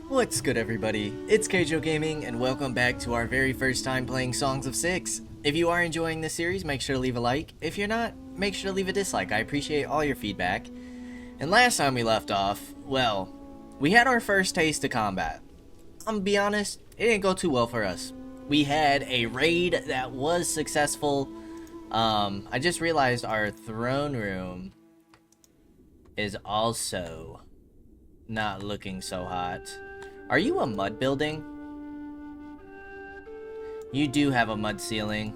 What's good, everybody? It's Kaige-O Gaming, and welcome back to our very first time playing Songs of Six. If you are enjoying this series, make sure to leave a like. If you're not, make sure to leave a dislike. I appreciate all your feedback. And last time we left off, well, we had our first taste of combat. I'm gonna be honest, it didn't go too well for us. We had a raid that was successful. I just realized our throne room is also not looking so hot. Are you a mud building? You do have a mud ceiling.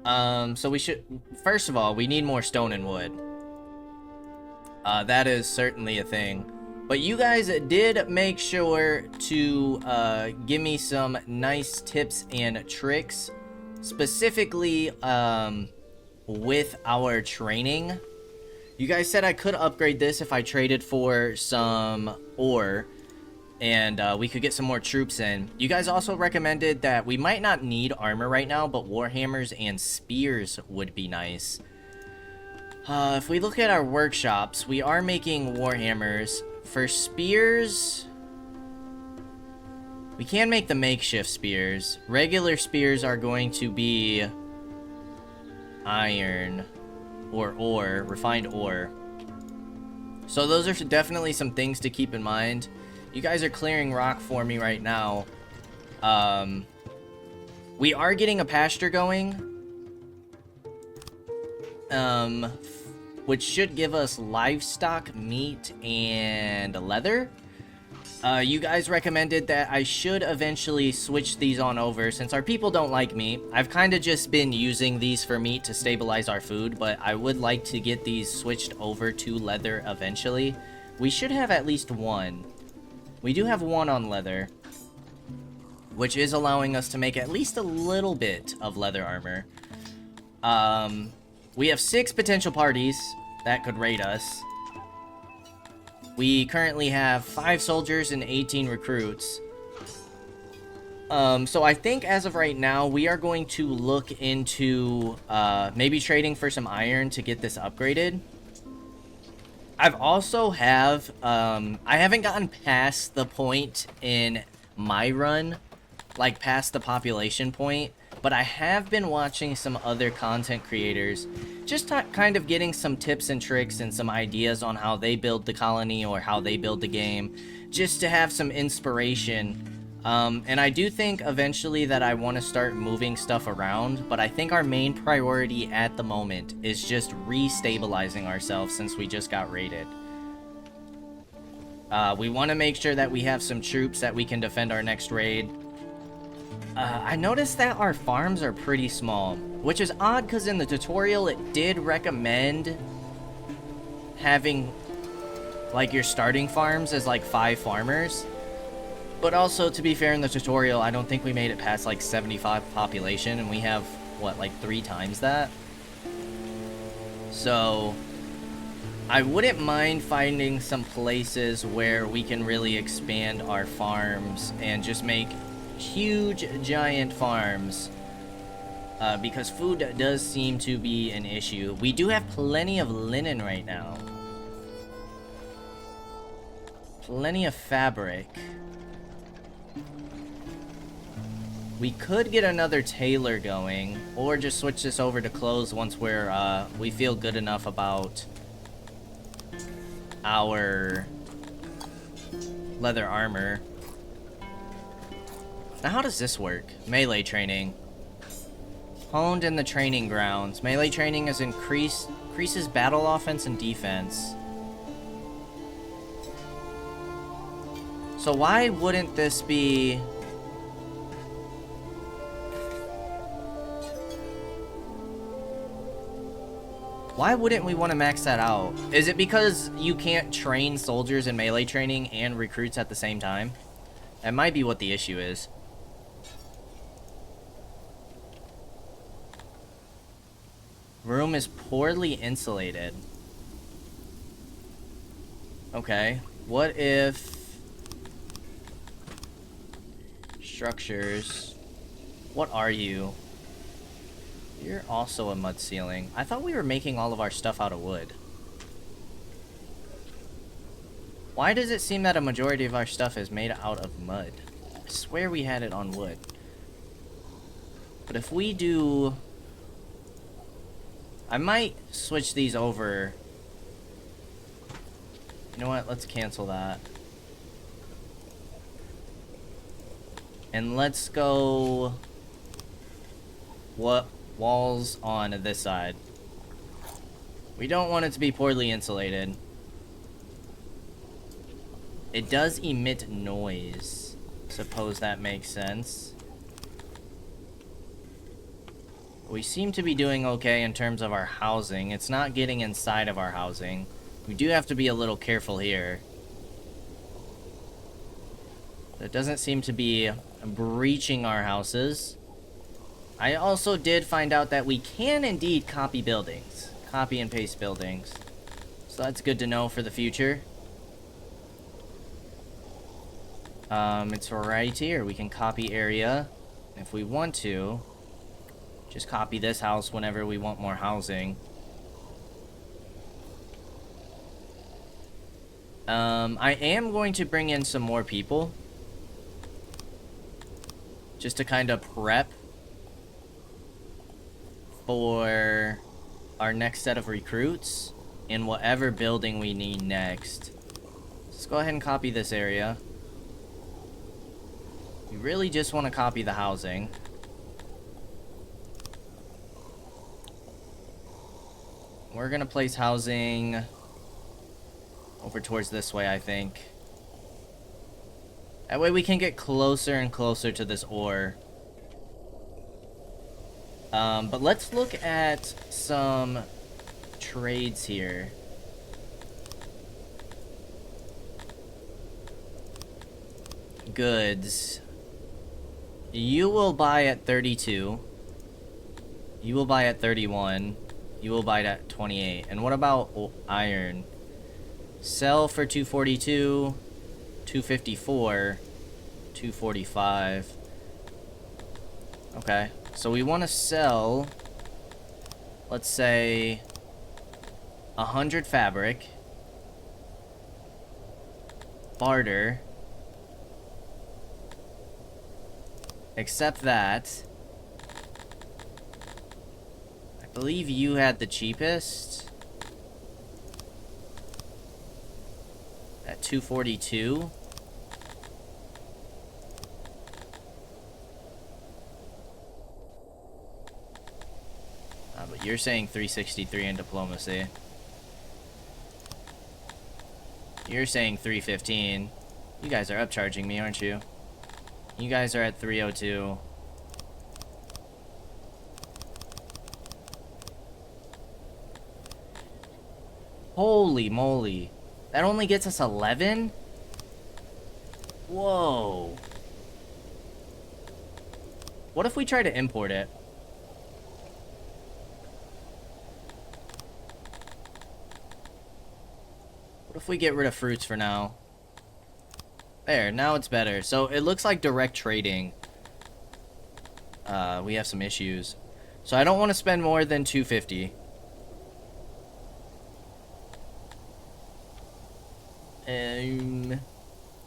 So we should... First of all, we need more stone and wood. That is certainly a thing. But you guys did make sure to give me some nice tips and tricks. Specifically, with our training. You guys said I could upgrade this if I traded for some ore, and we could get some more troops in. You guys also recommended that we might not need armor right now, but warhammers and spears would be nice. If we look at our workshops, we are making warhammers. For spears, we can make the makeshift spears. Regular spears are going to be iron. Or ore, refined ore. So those are definitely some things to keep in mind. You guys are clearing rock for me right now. We are getting a pasture going. Which should give us livestock, meat, and leather. You guys recommended that I should eventually switch these on over. Since our people don't like meat, I've kind of just been using these for meat to stabilize our food, but I would like to get these switched over to leather eventually. We should have at least one. We do have one on leather, which is allowing us to make at least a little bit of leather armor. We have 6 potential parties that could raid us. We currently have 5 soldiers and 18 recruits. So I think as of right now, we are going to look into maybe trading for some iron to get this upgraded. I've also I haven't gotten past the point in my run, like past the population point, but I have been watching some other content creators, just kind of getting some tips and tricks and some ideas on how they build the colony or how they build the game, just to have some inspiration. And I do think eventually that I want to start moving stuff around, but I think our main priority at the moment is just re-stabilizing ourselves since we just got raided. We want to make sure that we have some troops that we can defend our next raid. I noticed that our farms are pretty small, which is odd because in the tutorial it did recommend having like your starting farms as like 5 farmers. But also, to be fair, in the tutorial, I don't think we made it past like 75 population, and we have, what, like 3 times that? So, I wouldn't mind finding some places where we can really expand our farms and just make huge, giant farms. Because food does seem to be an issue. We do have plenty of linen right now. Plenty of fabric. We could get another tailor going, or just switch this over to clothes once we feel good enough about our leather armor. Now, how does this work? Melee training. Honed in the training grounds. Melee training is increases battle offense and defense. So why wouldn't this be... Why wouldn't we want to max that out? Is it because you can't train soldiers in melee training and recruits at the same time? That might be what the issue is. Room is poorly insulated. Okay. What if... Structures. What are you? You're also a mud ceiling. I thought we were making all of our stuff out of wood. Why does it seem that a majority of our stuff is made out of mud? I swear we had it on wood. But if we do... I might switch these over. You know what? Let's cancel that. And let's go... What walls on this side? We don't want it to be poorly insulated. It does emit noise. Suppose that makes sense. We seem to be doing okay in terms of our housing. It's not getting inside of our housing. We do have to be a little careful here. It doesn't seem to be breaching our houses. I also did find out that we can indeed copy buildings. Copy and paste buildings. So that's good to know for the future. It's right here. We can copy area. If we want to, just copy this house whenever we want more housing. I am going to bring in some more people. Just to kind of prep for our next set of recruits in whatever building we need next. Let's go ahead and copy this area. We really just want to copy the housing. We're gonna place housing over towards this way, I think. That way we can get closer and closer to this ore. But let's look at some trades here. Goods. You will buy at 32. You will buy at 31. You will buy it at 28. And what about iron? Sell for 242, 254, 245. Okay, so we want to sell, let's say, 100 fabric. Barter. Accept that. I believe you had the cheapest. At 242. But you're saying 363 in diplomacy. You're saying 315. You guys are upcharging me, aren't you? You guys are at 302. Holy moly. That only gets us 11? Whoa. What if we try to import it? What if we get rid of fruits for now? There, now it's better. So it looks like direct trading. We have some issues. So I don't want to spend more than 250.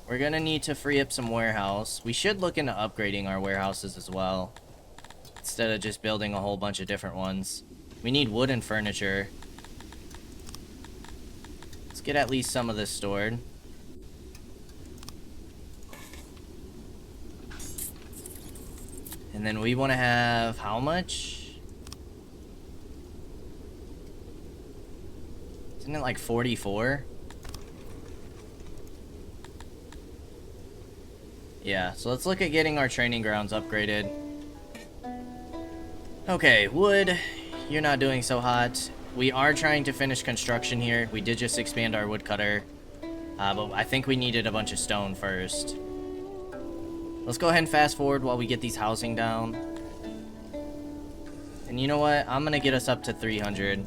We're gonna need to free up some warehouse. We should look into upgrading our warehouses as well, instead of just building a whole bunch of different ones. We need wood and furniture. Let's get at least some of this stored. And then we want to have how much? Isn't it like 44? Yeah, so let's look at getting our training grounds upgraded. Okay, wood, you're not doing so hot. We are trying to finish construction here. We did just expand our woodcutter, but I think we needed a bunch of stone first. Let's go ahead and fast forward while we get these housing down. And you know what? I'm gonna get us up to 300.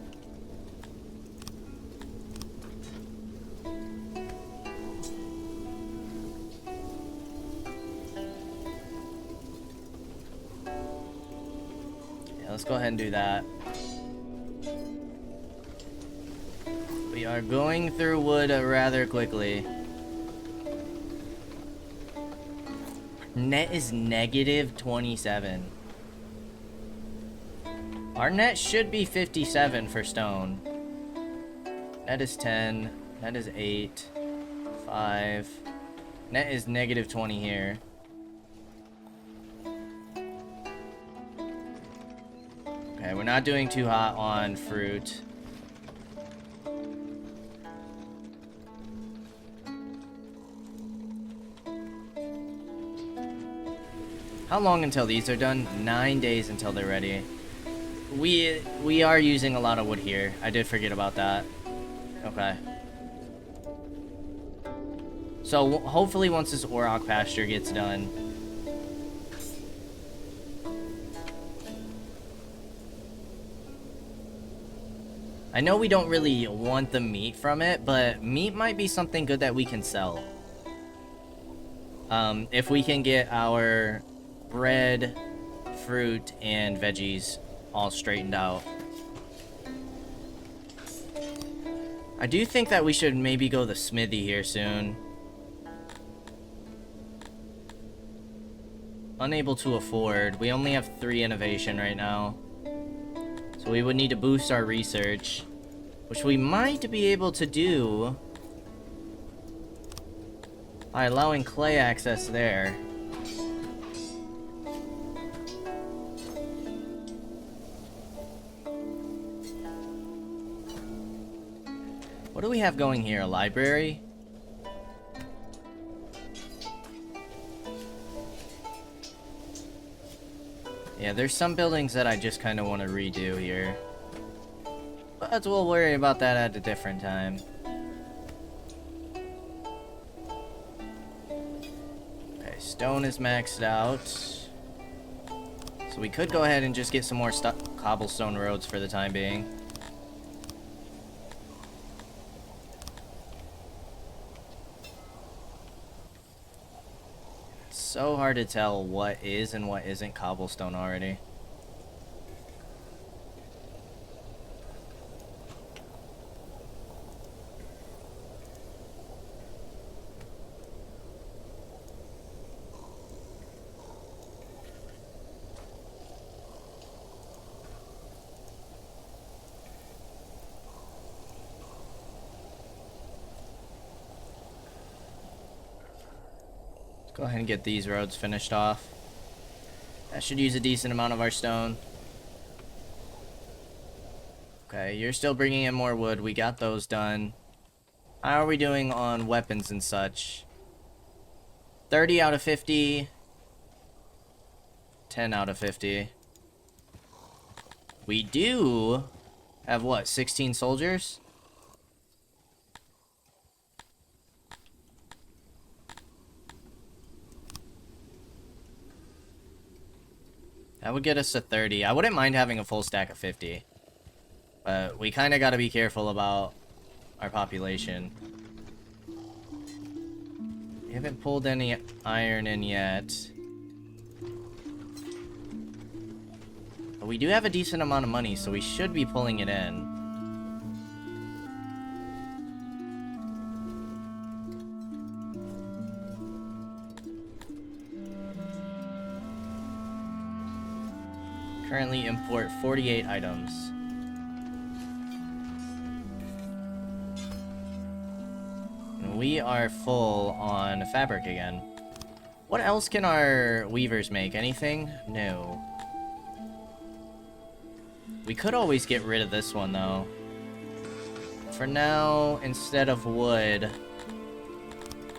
Let's go ahead and do that. We are going through wood rather quickly. Net is negative 27. Our net should be 57 for stone. Net is 10. Net is 8. 5. Net is negative 20 here. Okay, we're not doing too hot on fruit. How long until these are done? 9 days until they're ready. We are using a lot of wood here. I did forget about that. Okay. So hopefully once this Auroch pasture gets done. I know we don't really want the meat from it, but meat might be something good that we can sell. If we can get our bread, fruit, and veggies all straightened out. I do think that we should maybe go the smithy here soon. Unable to afford. We only have 3 innovation right now. So we would need to boost our research, which we might be able to do by allowing clay access there. What do we have going here? A library? Yeah, there's some buildings that I just kind of want to redo here. But we'll worry about that at a different time. Okay, stone is maxed out. So we could go ahead and just get some more cobblestone roads for the time being. So hard to tell what is and what isn't cobblestone already. Go ahead and get these roads finished off. That should use a decent amount of our stone. Okay, you're still bringing in more wood. We got those done. How are we doing on weapons and such? 30 out of 50. 10 out of 50. We do have what, 16 soldiers? That would get us to 30. I wouldn't mind having a full stack of 50. But we kind of got to be careful about our population. We haven't pulled any iron in yet. But we do have a decent amount of money, so we should be pulling it in. Currently import 48 items. And we are full on fabric again. What else can our weavers make? Anything? No. We could always get rid of this one though. For now, instead of wood,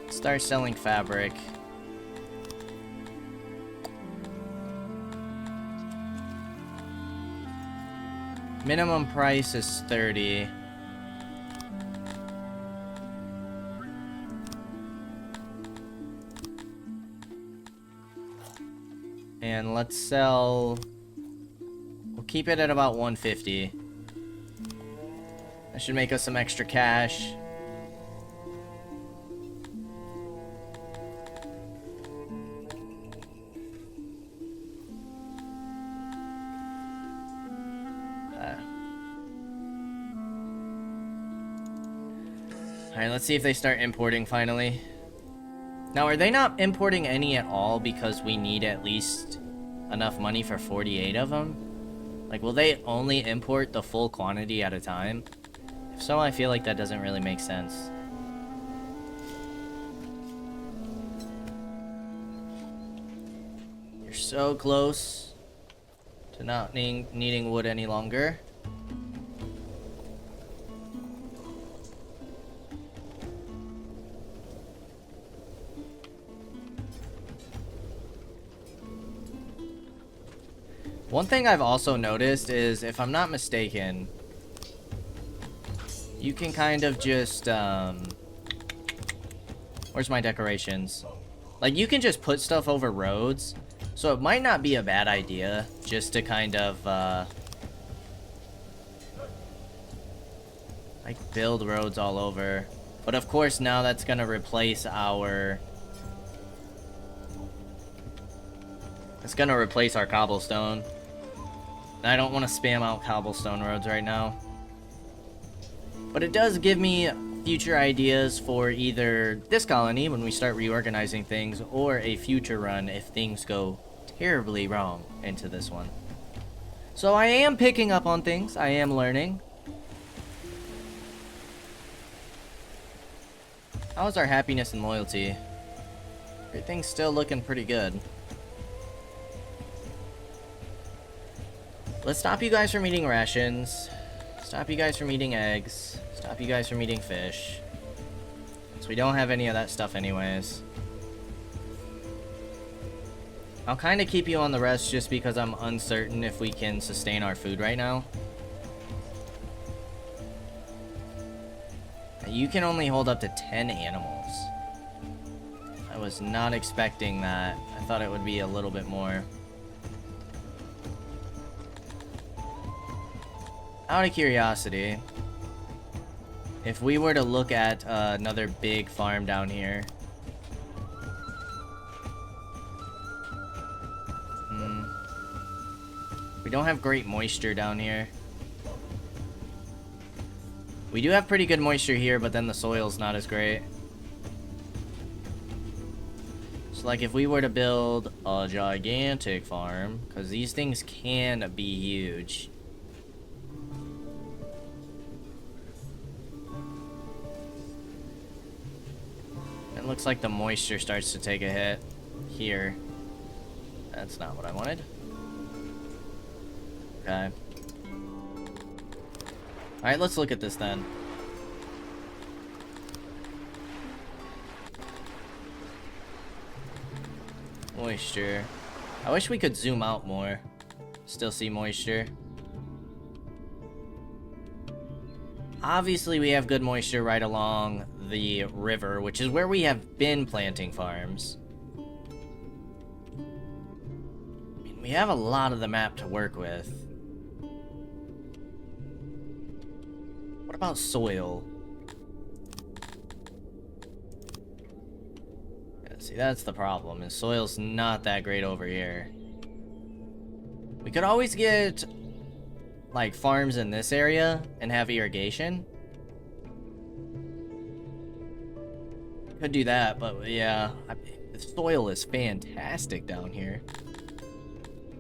start selling fabric. Minimum price is 30. And let's sell... We'll keep it at about 150. That should make us some extra cash. Alright, let's see if they start importing finally. Now, are they not importing any at all because we need at least enough money for 48 of them? Like, will they only import the full quantity at a time? If so, I feel like that doesn't really make sense. You're so close to not needing wood any longer. One thing I've also noticed is, if I'm not mistaken, you can kind of just, where's my decorations? Like, you can just put stuff over roads, so it might not be a bad idea just to kind of, like, build roads all over. But of course, now that's gonna replace our... It's gonna replace our cobblestone. I don't want to spam out cobblestone roads right now. But it does give me future ideas for either this colony when we start reorganizing things, or a future run if things go terribly wrong into this one. So I am picking up on things. I am learning. How's our happiness and loyalty? Everything's still looking pretty good. Let's stop you guys from eating rations. Stop you guys from eating eggs. Stop you guys from eating fish. So we don't have any of that stuff anyways. I'll kind of keep you on the rest just because I'm uncertain if we can sustain our food right now. You can only hold up to 10 animals. I was not expecting that. I thought it would be a little bit more. Out of curiosity, if we were to look at another big farm down here, we don't have great moisture down here. We do have pretty good moisture here, but then the soil's not as great. So like if we were to build a gigantic farm, because these things can be huge. It looks like the moisture starts to take a hit here. That's not what I wanted. Okay. Alright, let's look at this then. Moisture. I wish we could zoom out more. Still see moisture. Obviously, we have good moisture right along the river, which is where we have been planting farms. I mean, we have a lot of the map to work with. What about soil? Yeah, see, that's the problem, is soil's not that great over here. We could always get like farms in this area and have irrigation. Could do that, but yeah, the soil is fantastic down here.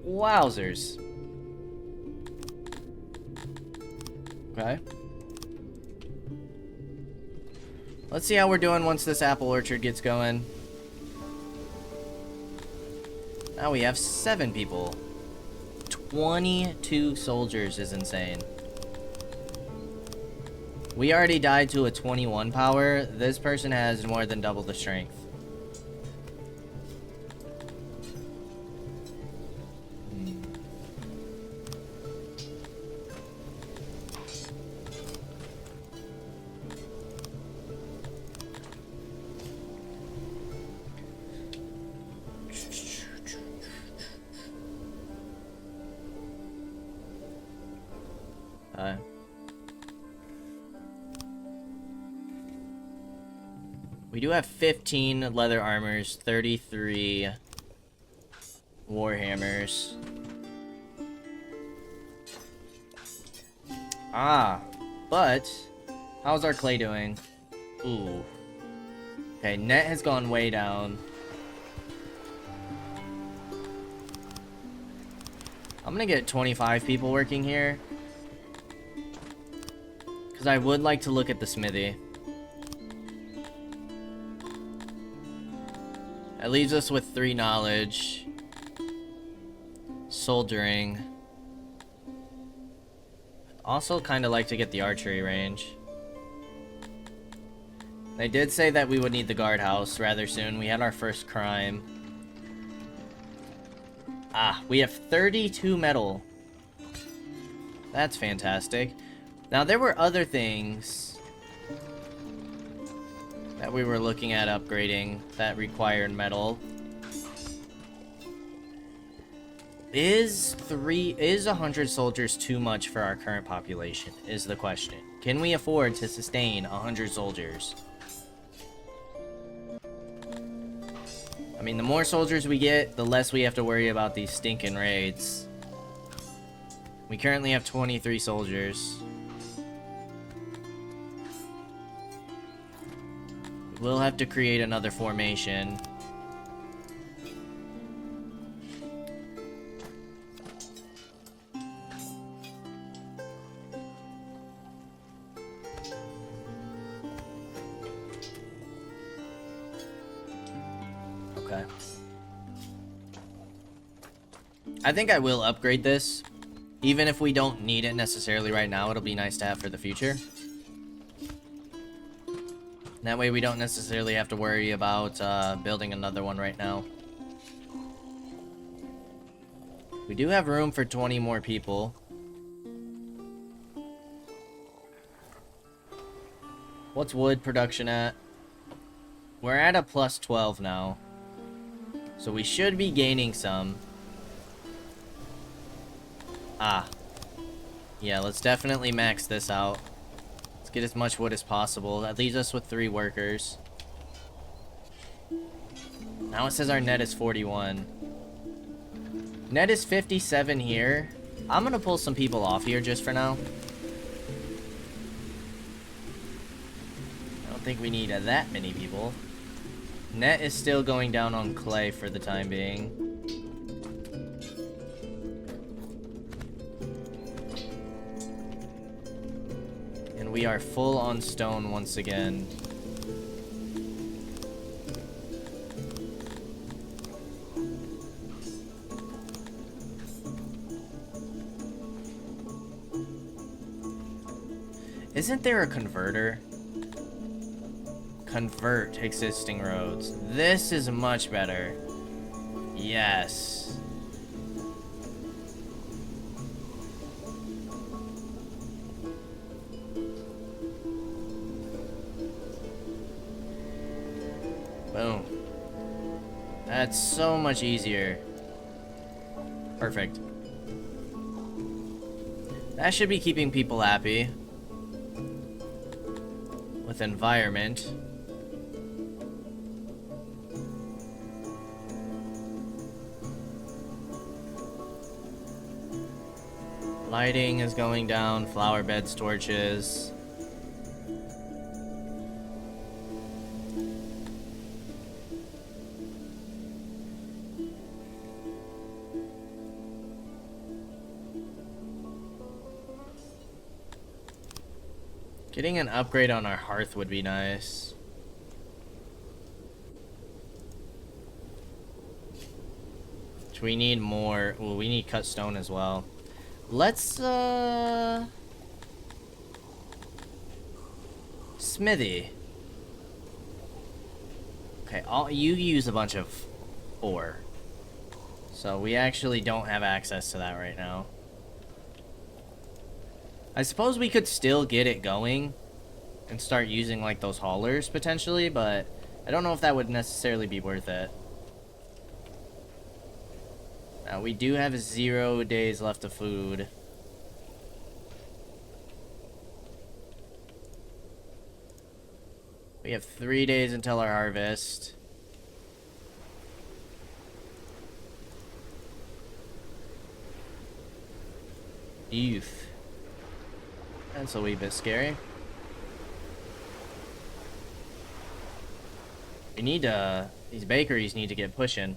Wowzers. Okay. Let's see how we're doing once this apple orchard gets going. Now we have 7 people. 22 soldiers is insane. We already died to a 21 power. This person has more than double the strength. We do have 15 leather armors, 33 warhammers. Ah, but how's our clay doing? Ooh. Okay, net has gone way down. I'm gonna get 25 people working here. Because I would like to look at the smithy. That leaves us with 3 knowledge. Soldering. Also kind of like to get the archery range. They did say that we would need the guardhouse rather soon. We had our first crime. Ah, we have 32 metal. That's fantastic. Now, there were other things that we were looking at upgrading that required metal. Is 100 soldiers too much for our current population, is the question. Can we afford to sustain 100 soldiers? I mean, the more soldiers we get, the less we have to worry about these stinking raids. We currently have 23 soldiers. We'll have to create another formation. Okay. I think I will upgrade this. Even if we don't need it necessarily right now, it'll be nice to have for the future. That way we don't necessarily have to worry about building another one right now. We do have room for 20 more people. What's wood production at? We're at a plus 12 now. So we should be gaining some. Ah. Yeah, let's definitely max this out. Let's get as much wood as possible. That leaves us with 3 workers. Now it says our net is 41. Net is 57 here. I'm gonna pull some people off here just for now. I don't think we need that many people. Net is still going down on clay for the time being. And we are full on stone once again. Isn't there a converter? Convert existing roads. This is much better. Yes. Boom. That's so much easier. Perfect. That should be keeping people happy. With environment. Lighting is going down, flower beds, torches. Getting an upgrade on our hearth would be nice. Which we need more. Well, we need cut stone as well. Let's, smithy. Okay, you use a bunch of ore. So we actually don't have access to that right now. I suppose we could still get it going and start using, like, those haulers, potentially, but I don't know if that would necessarily be worth it. Now, we do have 0 days left of food. We have 3 days until our harvest. Youth. That's a wee bit scary. We need these bakeries need to get pushing.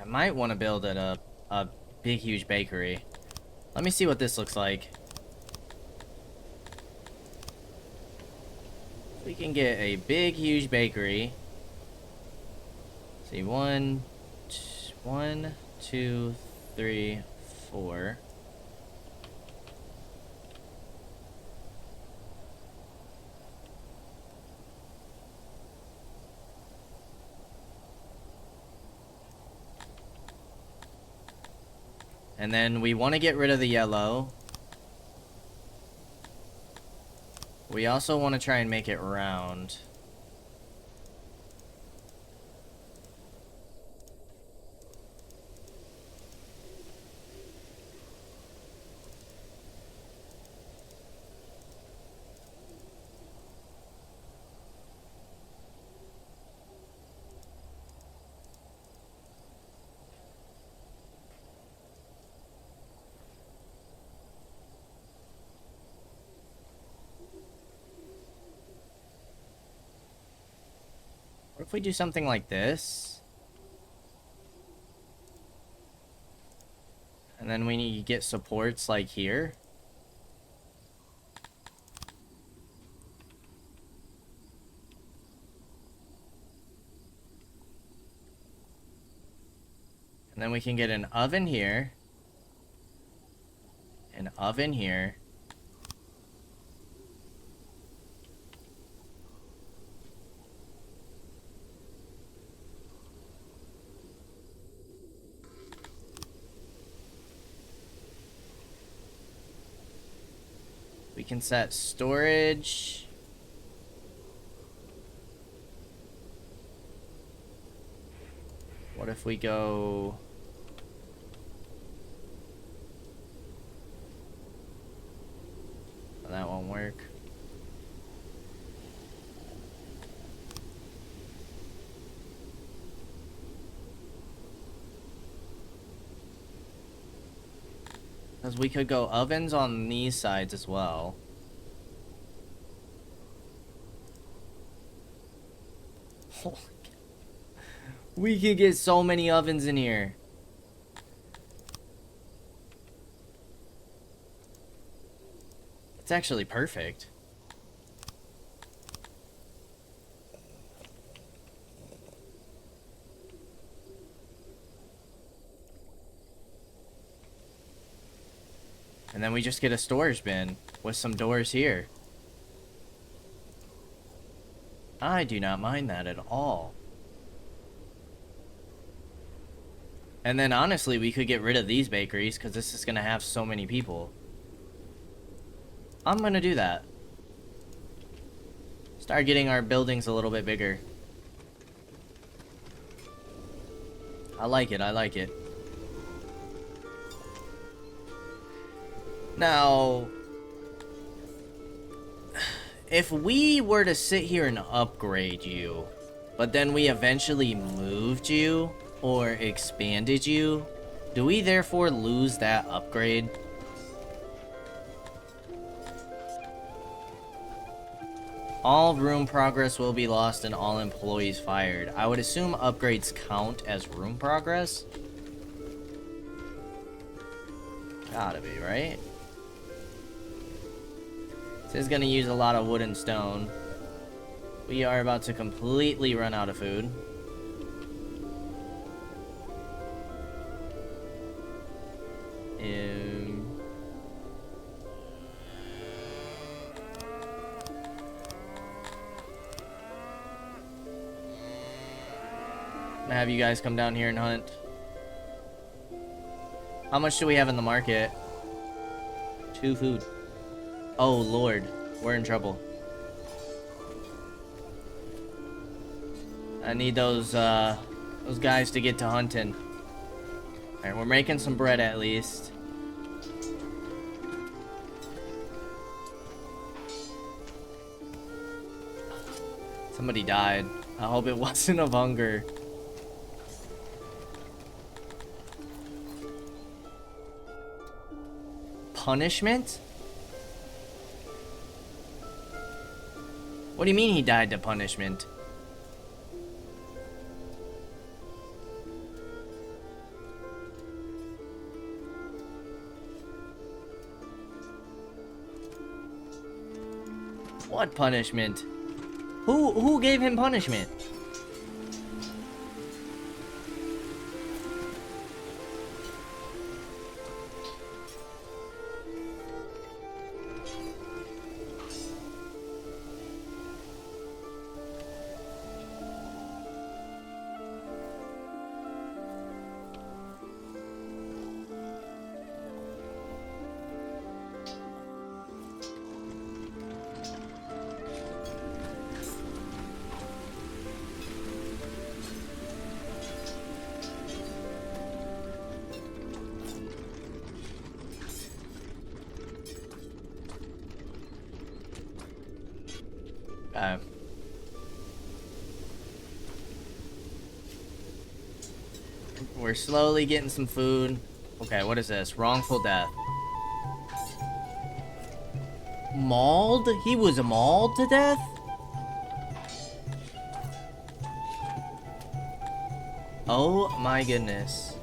I might want to build a big, huge bakery. Let me see what this looks like. We can get a big, huge bakery. Let's see, 1, 2, 3, 4. And then we want to get rid of the yellow. We also want to try and make it round. What if we do something like this? And then we need to get supports like here. And then we can get an oven here. An oven here. We can set storage. What if we go... Oh, that won't work. Because we could go ovens on these sides as well. We could get so many ovens in here. It's actually perfect. And then we just get a storage bin with some doors here. I do not mind that at all. And then honestly, we could get rid of these bakeries because this is going to have so many people. I'm going to do that. Start getting our buildings a little bit bigger. I like it, I like it. Now, if we were to sit here and upgrade you, but then we eventually moved you or expanded you, do we therefore lose that upgrade? All room progress will be lost and all employees fired. I would assume upgrades count as room progress? Gotta be, right? This is gonna use a lot of wood and stone. We are about to completely run out of food. I'm gonna have you guys come down here and hunt. How much do we have in the market? 2 food. Oh lord, we're in trouble. I need those guys to get to hunting. Alright, we're making some bread at least. Somebody died. I hope it wasn't of hunger. punishment? What do you mean he died to punishment? What punishment? Who gave him punishment? We're slowly getting some food. Okay, what is this? Wrongful death. Mauled? He was mauled to death? Oh my goodness.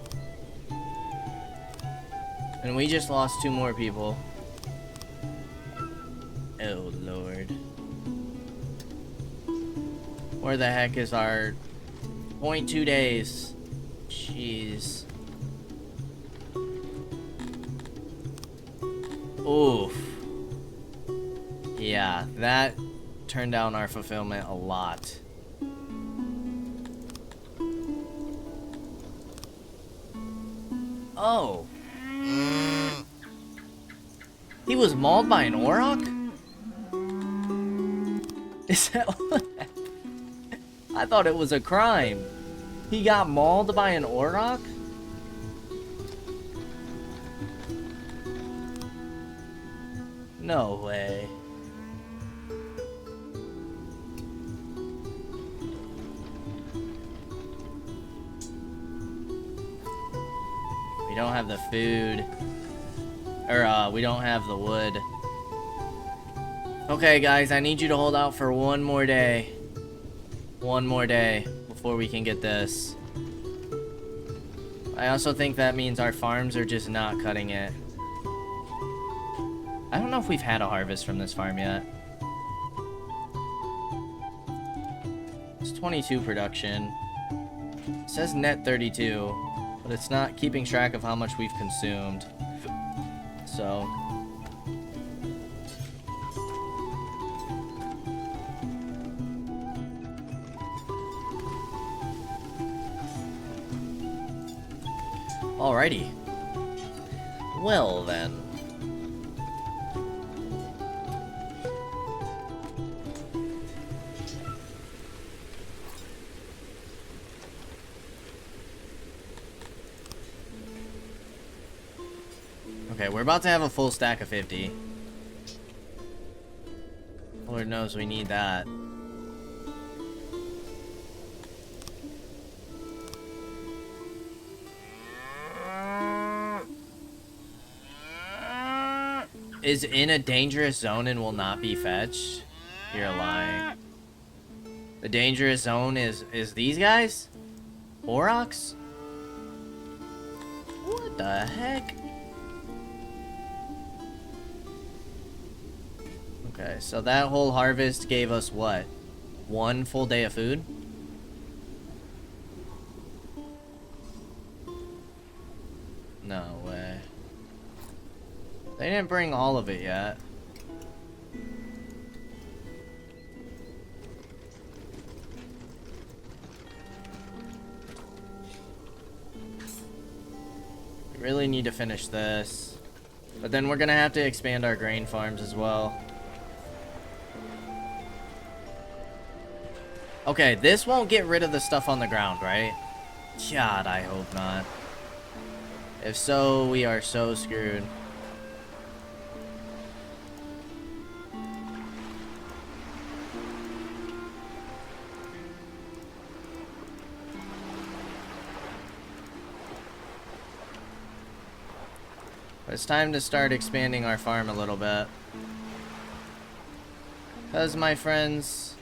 And we just lost 2 more people. Oh lord. Where the heck is our 0.2 days? Jeez. Oof. Yeah, that turned down our fulfillment a lot. Oh. He was mauled by an Auroch? Is that what? I thought it was a crime. He got mauled by an Auroch? No way. We don't have the food. Or, we don't have the wood. Okay, guys, I need you to hold out for one more day. One more day before we can get this. I also think that means our farms are just not cutting it. I don't know if we've had a harvest from this farm yet. It's 22 production. It says net 32, but it's not keeping track of how much we've consumed. So... Alrighty. Well then. Okay, we're about to have a full stack of 50. Lord knows we need that. Is in a dangerous zone and will not be fetched? You're lying. The dangerous zone is these guys? Aurochs? What the heck? Okay, so that whole harvest gave us what? 1 full day of food? No way. They didn't bring all of it yet. We really need to finish this. But then we're gonna have to expand our grain farms as well. Okay, this won't get rid of the stuff on the ground, right? God, I hope not. If so, we are so screwed. But it's time to start expanding our farm a little bit. Because, my friends,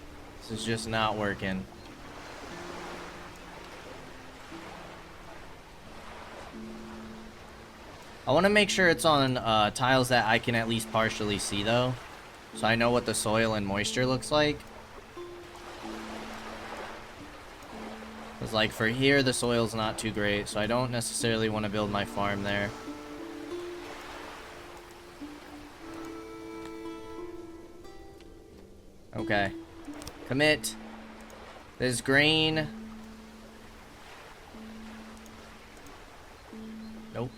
this is just not working. I want to make sure it's on tiles that I can at least partially see, though. So I know what the soil and moisture looks like. Because, like, for here, the soil's not too great. So I don't necessarily want to build my farm there. Okay. Commit. This grain. Nope.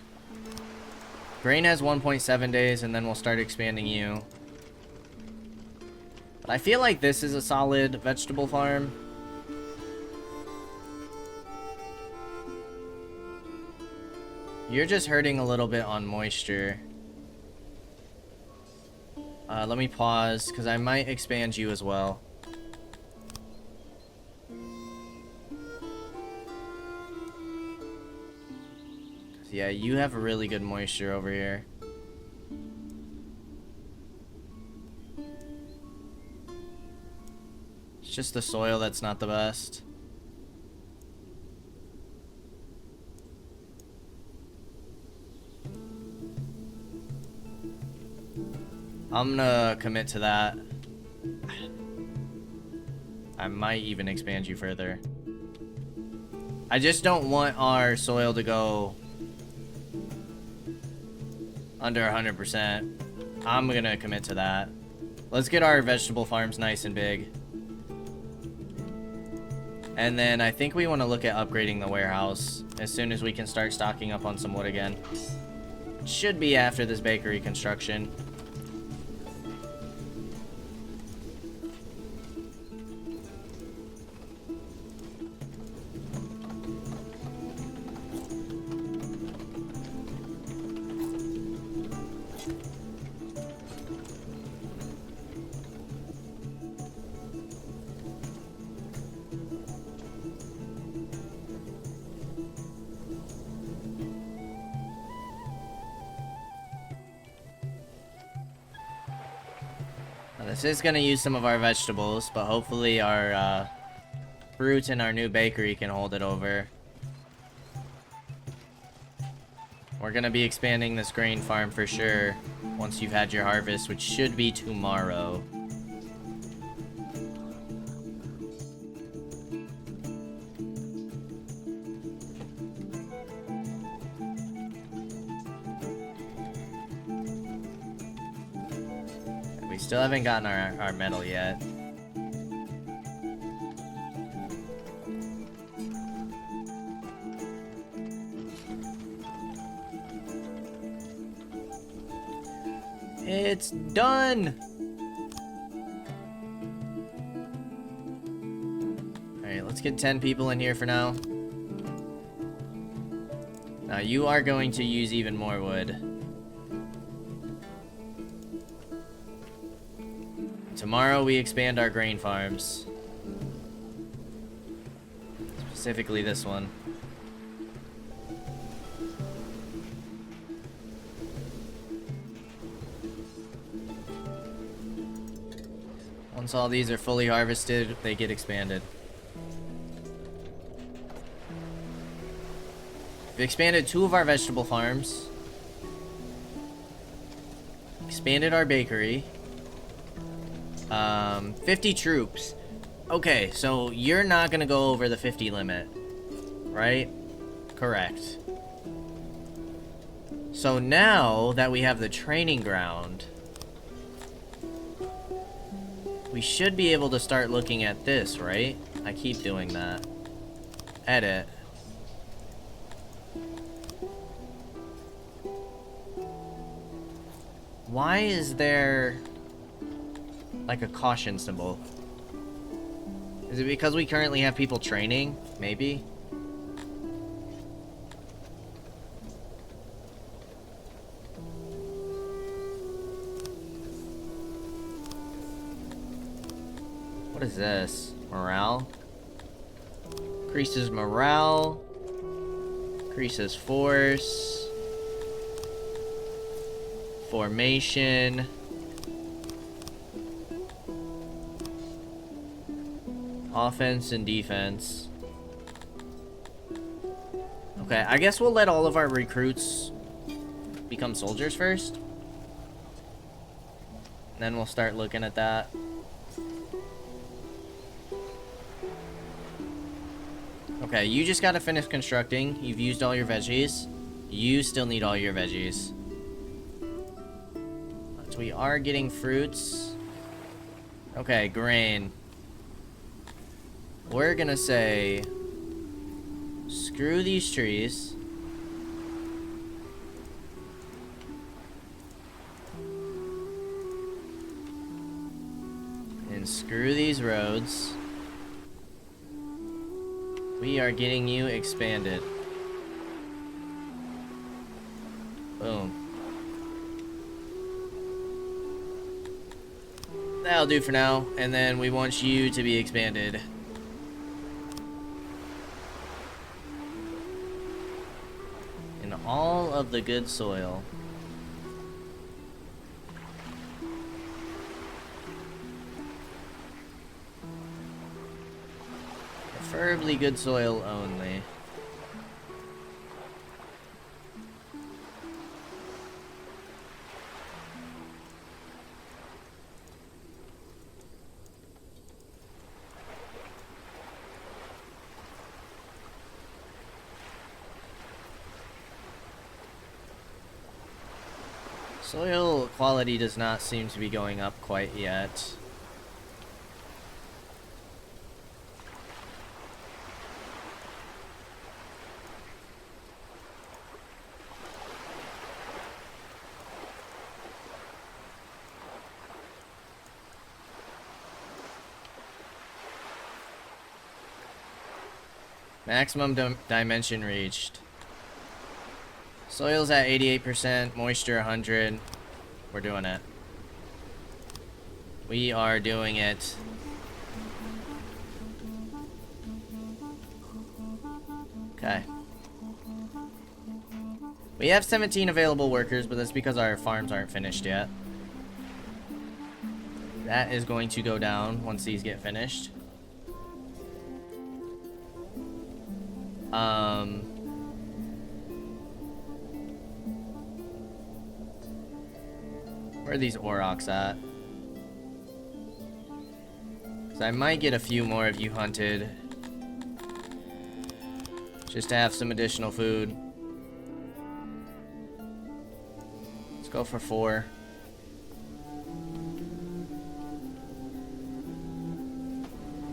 Grain has 1.7 days, and then we'll start expanding you. But I feel like this is a solid vegetable farm. You're just hurting a little bit on moisture. Let me pause, because I might expand you as well. Yeah, you have really good moisture over here. It's just the soil that's not the best. I'm gonna commit to that. I might even expand you further. I just don't want our soil to go under 100%. I'm gonna commit to that. Let's get our vegetable farms nice and big. And then I think we want to look at upgrading the warehouse as soon as we can start stocking up on some wood again. Should be after this bakery construction. This is going to use some of our vegetables, but hopefully our fruit in our new bakery can hold it over. We're going to be expanding this grain farm for sure once you've had your harvest, which should be tomorrow. Still haven't gotten our medal yet. It's done! Alright, let's get 10 people in here for now. Now you are going to use even more wood. Tomorrow we expand our grain farms. Specifically this one. Once all these are fully harvested, they get expanded. We've expanded 2 of our vegetable farms. Expanded our bakery. 50 troops. Okay, so you're not gonna go over the 50 limit, right? Correct. So now that we have the training ground, we should be able to start looking at this, right? I keep doing that. Edit. Why is there like a caution symbol? Is it because we currently have people training? Maybe? What is this? Morale? Increases morale. Increases force. Formation. Offense and defense. Okay, I guess we'll let all of our recruits become soldiers first. Then we'll start looking at that. Okay, you just gotta finish constructing. You've used all your veggies. You still need all your veggies. So we are getting fruits. Okay, grain. We're gonna say, screw these trees. And screw these roads. We are getting you expanded. Boom. That'll do for now, and then we want you to be expanded. In all of the good soil. Preferably good soil only. Soil quality does not seem to be going up quite yet. Maximum dimension reached. Soil's at 88%, moisture 100. We're doing it. We are doing it. Okay. We have 17 available workers, but that's because our farms aren't finished yet. That is going to go down once these get finished. Where are these aurochs at? 'Cause I might get a few more of you hunted. Just to have some additional food. Let's go for 4.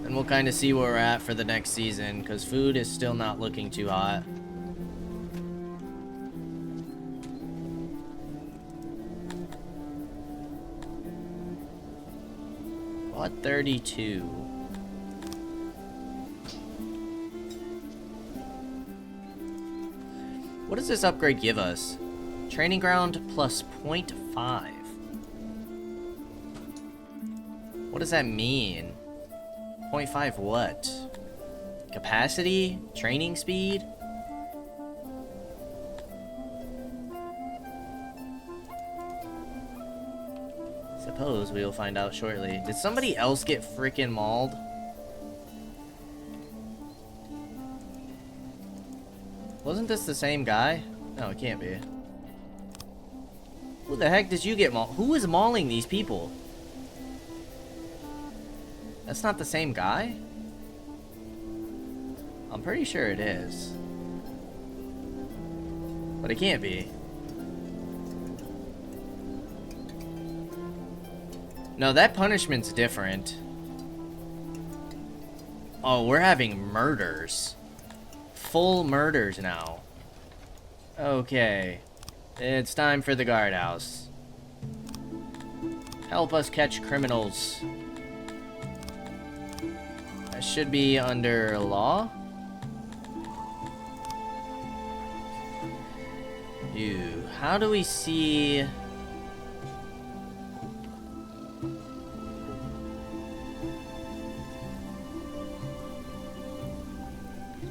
And we'll kind of see where we're at for the next season, because food is still not looking too hot. What 32? What does this upgrade give us? Training ground plus 0.5. What does that mean? 0.5 what? Capacity? Training speed? Suppose we will find out shortly. Did somebody else get freaking mauled? Wasn't this the same guy? No, it can't be. Who the heck did you get mauled? Who is mauling these people? That's not the same guy? I'm pretty sure it is. But it can't be. No, that punishment's different. Oh, we're having murders. Full murders now. Okay. It's time for the guardhouse. Help us catch criminals. That should be under law. Ew. How do we see...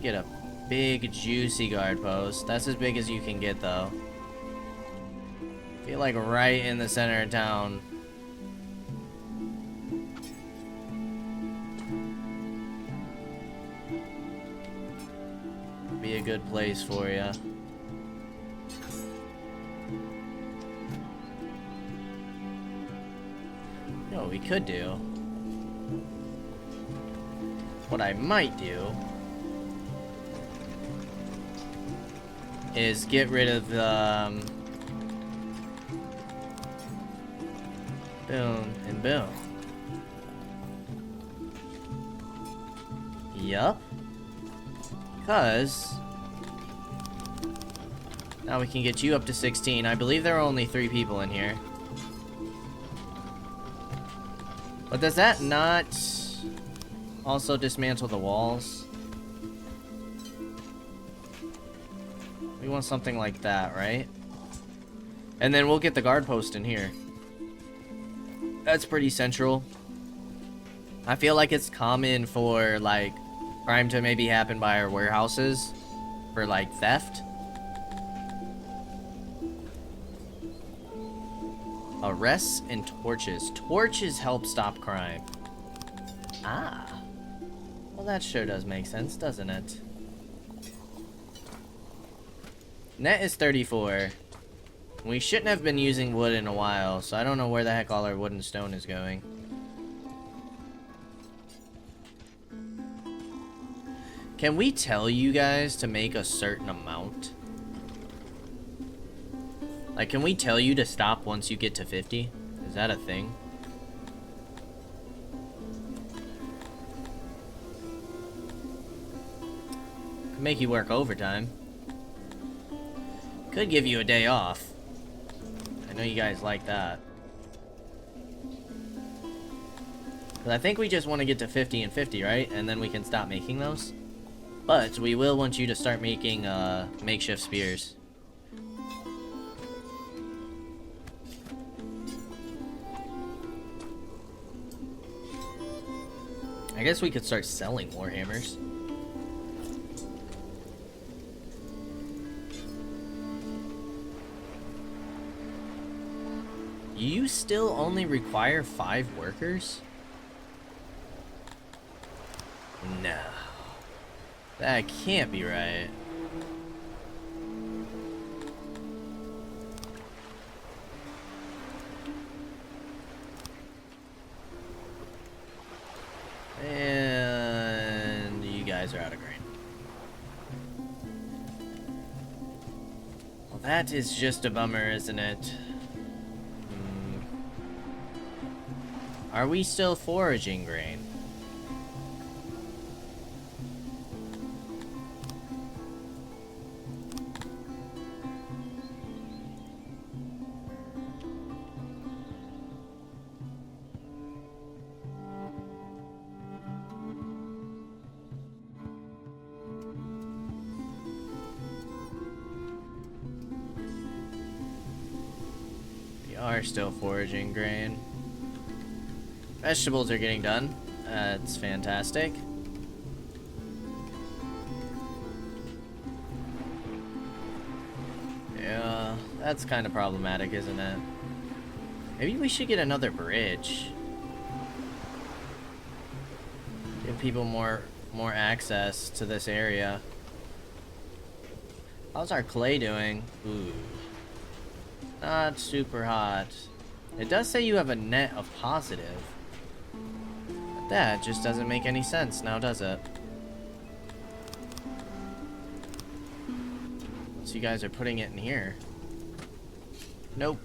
Get a big juicy guard post. That's as big as you can get though. feel like right in the center of town. Be a good place for you. You know what we could do? What I might do is get rid of the boom and boom. Yup. Because now we can get you up to 16. I believe there are only 3 people in here. But does that not also dismantle the walls? We want something like that, right? And then we'll get the guard post in here. That's pretty central. I feel like it's common for, like, crime to maybe happen by our warehouses for, like, theft. Arrests and torches. Torches help stop crime. Ah. Well, that sure does make sense, doesn't it? Net is 34. We shouldn't have been using wood in a while, so I don't know where the heck all our wood and stone is going. Can we tell you guys to make a certain amount? Like, can we tell you to stop once you get to 50? Is that a thing? Could make you work overtime. Could give you a day off. I know you guys like that. But I think we just want to get to 50 and 50, right? And then we can stop making those. But we will want you to start making makeshift spears. I guess we could start selling more hammers. You still only require 5 workers? No. That can't be right. And you guys are out of grain. Well, that is just a bummer, isn't it? Are we still foraging grain? We are still foraging grain. Vegetables are getting done. That's fantastic. Yeah, that's kind of problematic, isn't it? Maybe we should get another bridge. Give people more access to this area. How's our clay doing? Ooh. Not super hot. It does say you have a net of positive. But that just doesn't make any sense now, does it? So you guys are putting it in here. Nope.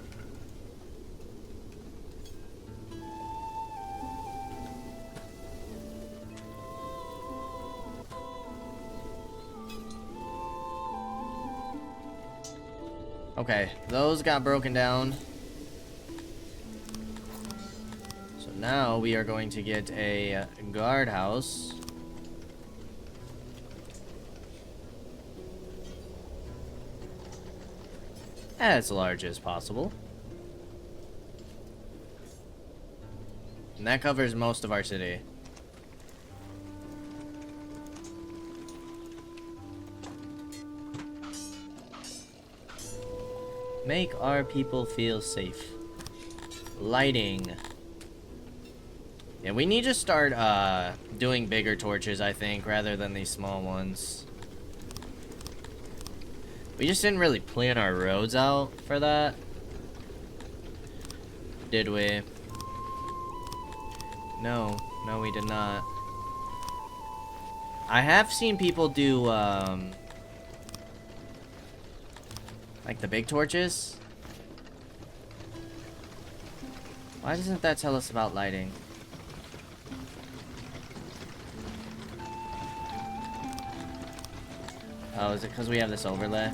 Okay, those got broken down. So now we are going to get a guardhouse. As large as possible. And that covers most of our city. Make our people feel safe. Lighting. Yeah, we need to start doing bigger torches, I think, rather than these small ones. We just didn't really plan our roads out for that. Did we? No, we did not. I have seen people do, like the big torches. Why doesn't that tell us about lighting? Oh, is it because we have this overlay?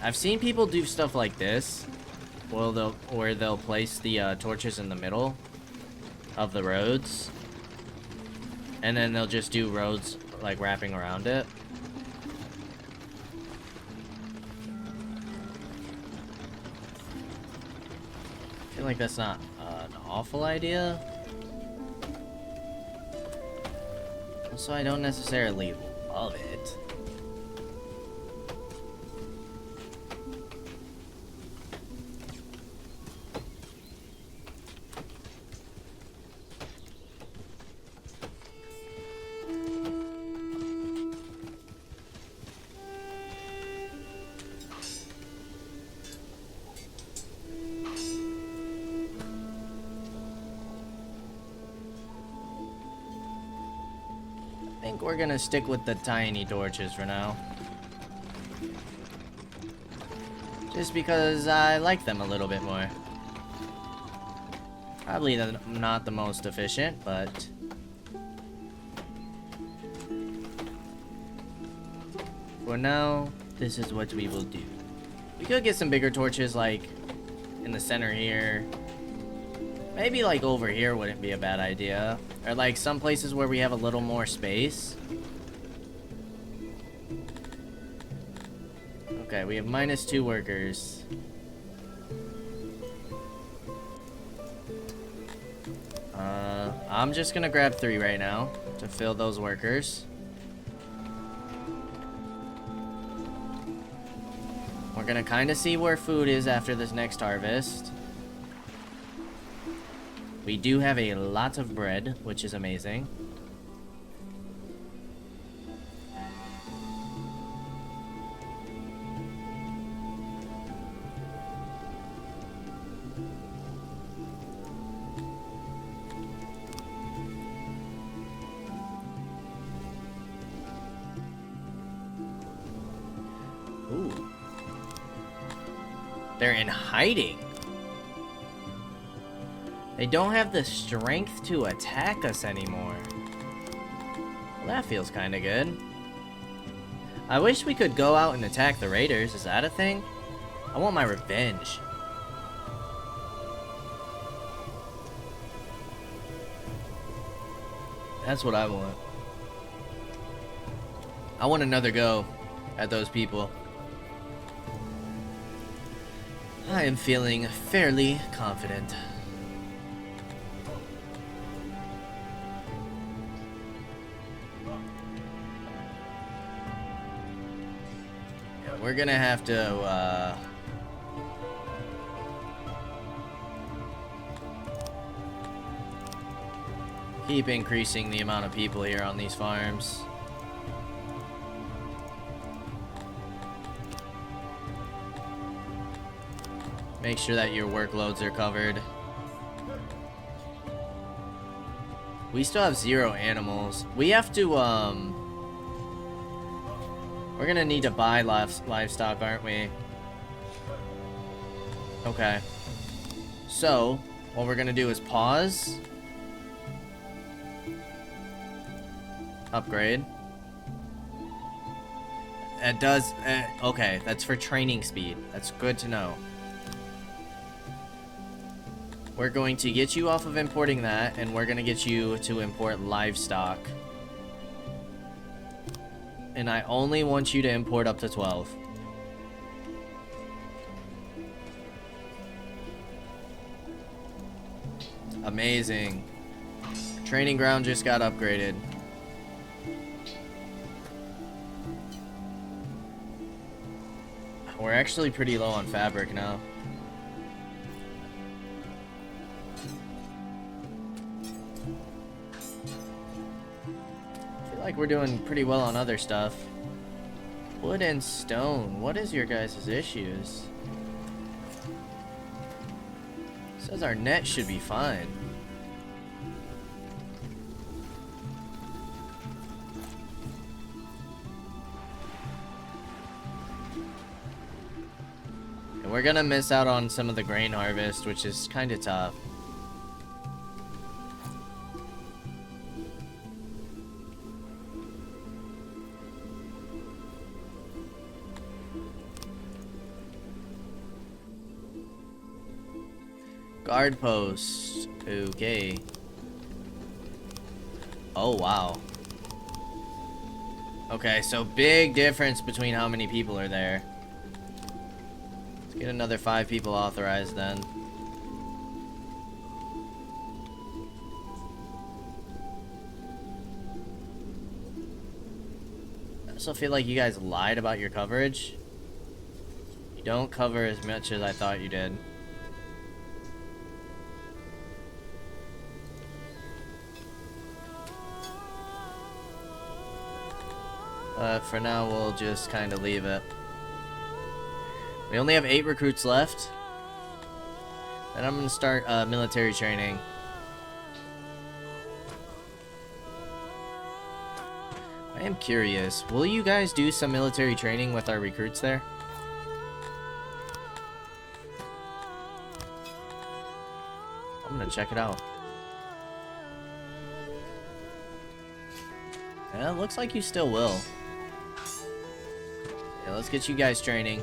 I've seen people do stuff like this, where they'll place the torches in the middle of the roads, and then they'll just do roads like wrapping around it. I feel like that's not an awful idea. Also, I don't necessarily love it. I think we're gonna stick with the tiny torches for now. Just because I like them a little bit more. Probably not the most efficient, but... for now, this is what we will do. We could get some bigger torches, like, in the center here. Maybe, like, over here wouldn't be a bad idea. Or, like, some places where we have a little more space. Okay, we have -2 workers. I'm just gonna grab 3 right now to fill those workers. We're gonna kind of see where food is after this next harvest. We do have a lot of bread, which is amazing. Ooh. They're in hiding. They don't have the strength to attack us anymore. Well, that feels kind of good. I wish we could go out and attack the raiders. Is that a thing? I want my revenge. That's what I want. I want another go at those people. I am feeling fairly confident. Yeah, we're gonna have to, keep increasing the amount of people here on these farms. Make sure that your workloads are covered. We still have 0 animals. We have to, we're gonna need to buy livestock, aren't we? Okay. So, what we're gonna do is pause. Upgrade. It does, okay, that's for training speed. That's good to know. We're going to get you off of importing that, and we're going to get you to import livestock. And I only want you to import up to 12. Amazing. Training ground just got upgraded. We're actually pretty low on fabric now. I feel like we're doing pretty well on other stuff. Wood and stone. What is your guys' issues? Says our net should be fine. And we're gonna miss out on some of the grain harvest, which is kind of tough. Guard post. Okay. Oh, wow. Okay, so big difference between how many people are there. Let's get another 5 people authorized then. I also feel like you guys lied about your coverage. You don't cover as much as I thought you did. For now, we'll just kind of leave it. We only have 8 recruits left. And I'm going to start military training. I am curious. Will you guys do some military training with our recruits there? I'm going to check it out. Yeah, it looks like you still will. Yeah, let's get you guys training.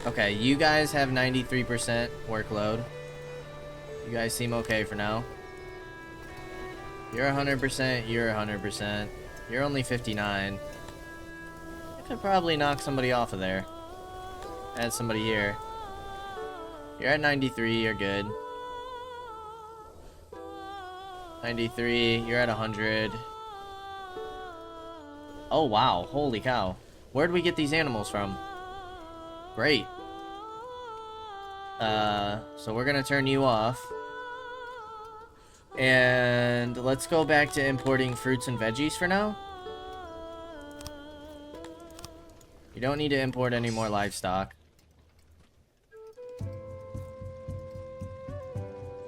Okay, you guys have 93% workload. You guys seem okay for now. You're 100%, you're 100%. You're only 59. I could probably knock somebody off of there. Add somebody here. You're at 93, you're good. 93, you're at 100. Oh wow, holy cow. Where'd we get these animals from? Great. So we're gonna turn you off. And let's go back to importing fruits and veggies for now. You don't need to import any more livestock.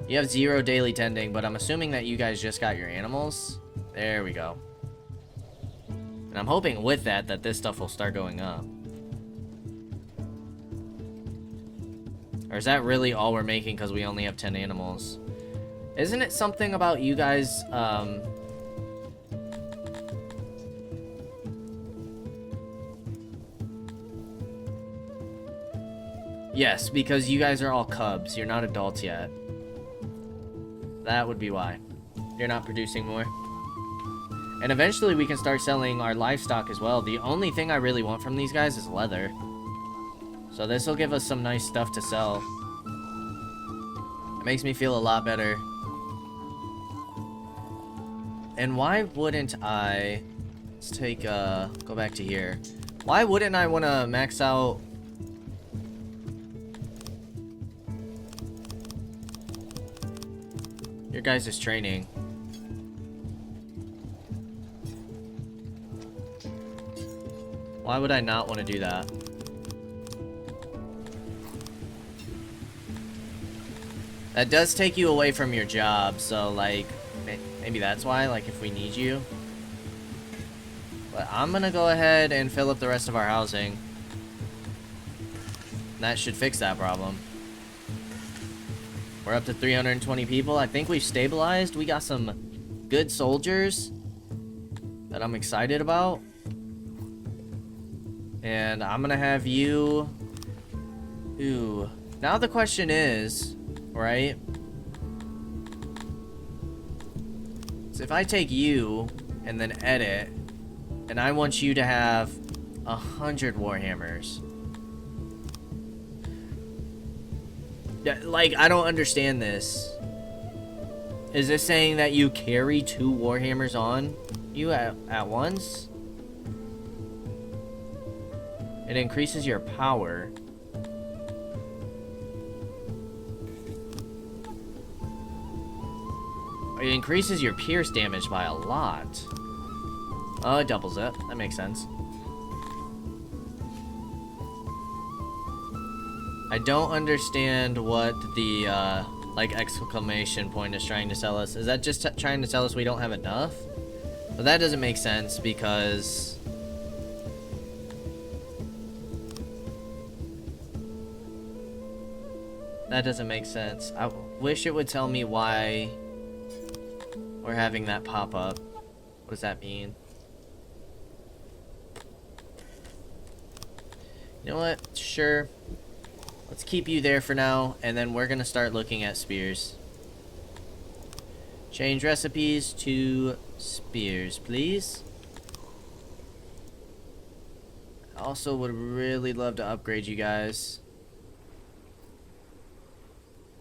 You have 0 daily tending, but I'm assuming that you guys just got your animals. There we go. And I'm hoping with that this stuff will start going up. Or is that really all we're making because we only have 10 animals? Isn't it something about you guys, Yes, because you guys are all cubs. You're not adults yet. That would be why. You're not producing more. And eventually we can start selling our livestock as well. The only thing I really want from these guys is leather. So this will give us some nice stuff to sell. It makes me feel a lot better. And why wouldn't I... Let's take, go back to here. Why wouldn't I want to max out... your guys' training? Why would I not want to do that? That does take you away from your job, so like, maybe that's why, like if we need you. But I'm gonna go ahead and fill up the rest of our housing. That should fix that problem. We're up to 320 people. I think we've stabilized. We got some good soldiers that I'm excited about. And I'm gonna have you... Ooh. Now the question is, right? So if I take you and then edit, and I want you to have 100 Warhammers. Like, I don't understand this. Is this saying that you carry 2 Warhammers on you at once? It increases your power. It increases your pierce damage by a lot. Oh, it doubles it. That makes sense. I don't understand what the, like, exclamation point is trying to tell us. Is that just trying to tell us we don't have enough? But that doesn't make sense because... that doesn't make sense. I wish it would tell me why we're having that pop up. What does that mean? You know what? Sure. Let's keep you there for now, and then we're gonna start looking at spears. Change recipes to spears, please. I also would really love to upgrade you guys.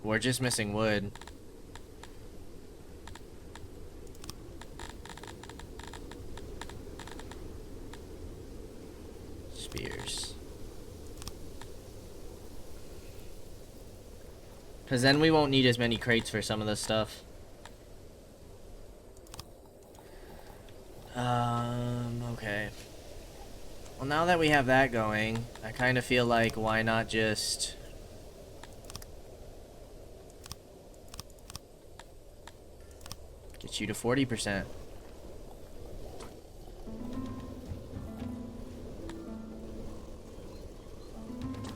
We're just missing wood. Spears. Because then we won't need as many crates for some of this stuff. Okay. Well, now that we have that going, I kind of feel like why not just... get you to 40%.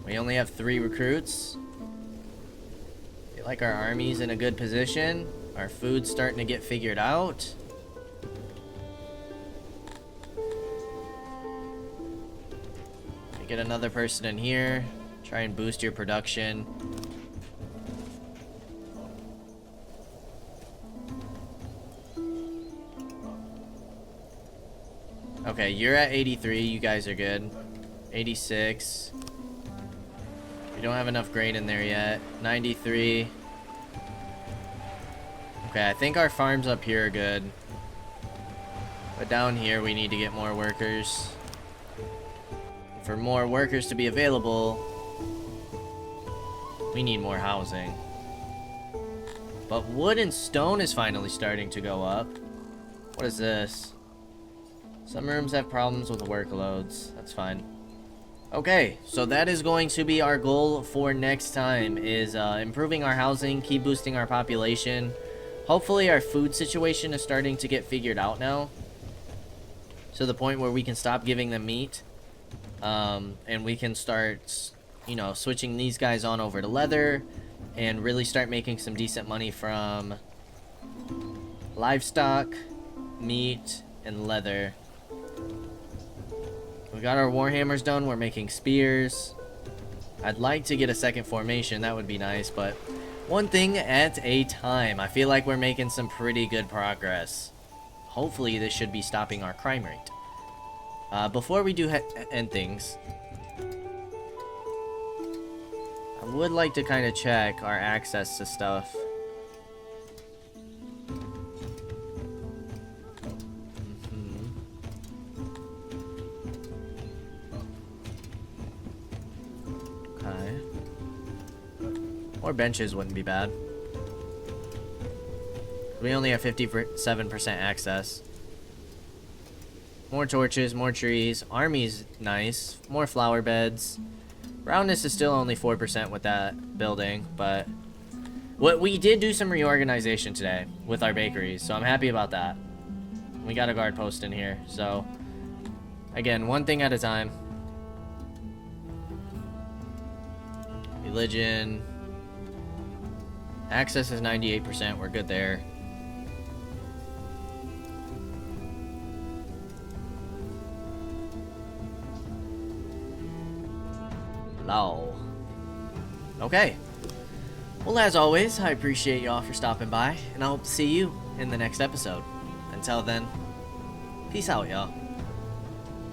We only have 3 recruits. Feel like our army's in a good position. Our food's starting to get figured out. Get another person in here. Try and boost your production. Okay, you're at 83. You guys are good. 86. We don't have enough grain in there yet. 93. Okay, I think our farms up here are good. But down here, we need to get more workers. For more workers to be available, we need more housing. But wood and stone is finally starting to go up. What is this? Some rooms have problems with workloads. That's fine. Okay, so that is going to be our goal for next time, is improving our housing, keep boosting our population. Hopefully our food situation is starting to get figured out now, to the point where we can stop giving them meat. And we can start, you know, switching these guys on over to leather and really start making some decent money from livestock, meat, and leather. We got our warhammers done. We're making spears. I'd like to get a second formation. That would be nice, but one thing at a time. I feel like we're making some pretty good progress. Hopefully this should be stopping our crime rate. Before we do end things, I would like to kind of check our access to stuff. Okay. More benches wouldn't be bad. We only have 57% access. More torches, more trees. Army's nice. More flower beds. Roundness is still only 4% with that building, but we did do some reorganization today with our bakeries, so I'm happy about that. We got a guard post in here, so again, one thing at a time. Religion. Access is 98%. We're good there. Low. Okay. Well, as always, I appreciate y'all for stopping by, and I hope to see you in the next episode. Until then, peace out, y'all.